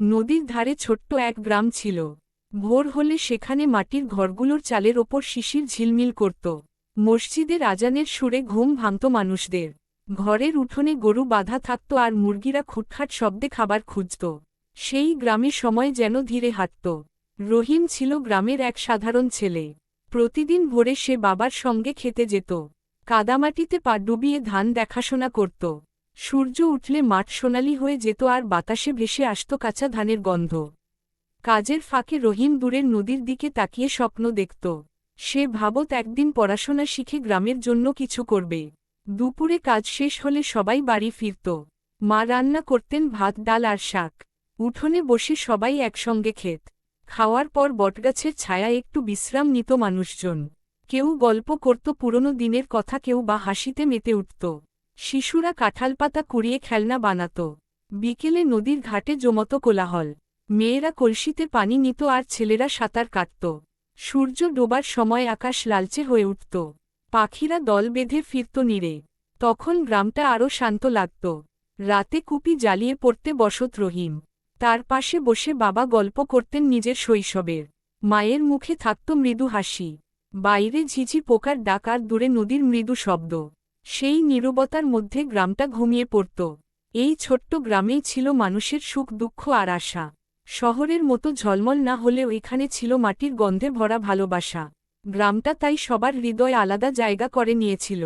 নদীর ধারে ছোট্ট এক গ্রাম ছিল। ভোর হলে সেখানে মাটির ঘরগুলোর চালের ওপর শিশির ঝিলমিল করত। মসজিদের আজানের সুরে ঘুম ভাঙত মানুষদের। ঘরের উঠোনে গরু বাঁধা থাকত আর মুরগিরা খুটখাট শব্দে খাবার খুঁজত। সেই গ্রামে সময় যেন ধীরে হাঁটত। রহিম ছিল গ্রামের এক সাধারণ ছেলে। প্রতিদিন ভোরে সে বাবার সঙ্গে খেতে যেত। কাদামাটিতে পা ডুবিয়ে ধান দেখাশোনা করত। সূর্য উঠলে মাঠ সোনালি হয়ে যেত আর বাতাসে ভেসে আসত কাঁচা ধানের গন্ধ। কাজের ফাঁকে রহিম দূরের নদীর দিকে তাকিয়ে স্বপ্ন দেখত। সে ভাবত একদিন পড়াশোনা শিখে গ্রামের জন্য কিছু করবে। দুপুরে কাজ শেষ হলে সবাই বাড়ি ফিরত। মা রান্না করতেন ভাত ডাল আর শাক। উঠোনে বসে সবাই একসঙ্গে খেত। খাওয়ার পর বটগাছের ছায়া একটু বিশ্রাম নিত মানুষজন। কেউ গল্প করত পুরনো দিনের কথা, কেউ বা হাসিতে মেতে উঠত। শিশুরা কাঁঠাল পাতা কুড়িয়ে খেলনা বানাত। বিকেলে নদীর ঘাটে জমত কোলাহল। মেয়েরা কলসিতে পানি নিত আর ছেলেরা সাঁতার কাটত। সূর্য ডোবার সময় আকাশ লালচে হয়ে উঠত। পাখিরা দল বেঁধে ফিরত নীড়ে। তখন গ্রামটা আরও শান্ত লাগত। রাতে কুপি জ্বালিয়ে পড়তে বসত রহিম। তার পাশে বসে বাবা গল্প করতেন নিজের শৈশবের। মায়ের মুখে থাকত মৃদু হাসি। বাইরে ঝিঝি পোকার ডাক আর দূরে নদীর মৃদু শব্দ। সেই নীরবতার মধ্যে গ্রামটা ঘুমিয়ে পড়ত। এই ছোট্ট গ্রামেই ছিল মানুষের সুখ দুঃখ আর আশা। শহরের মতো ঝলমল না হলেও এখানে ছিল মাটির গন্ধে ভরা ভালোবাসা। গ্রামটা তাই সবার হৃদয় আলাদা জায়গা করে নিয়েছিল।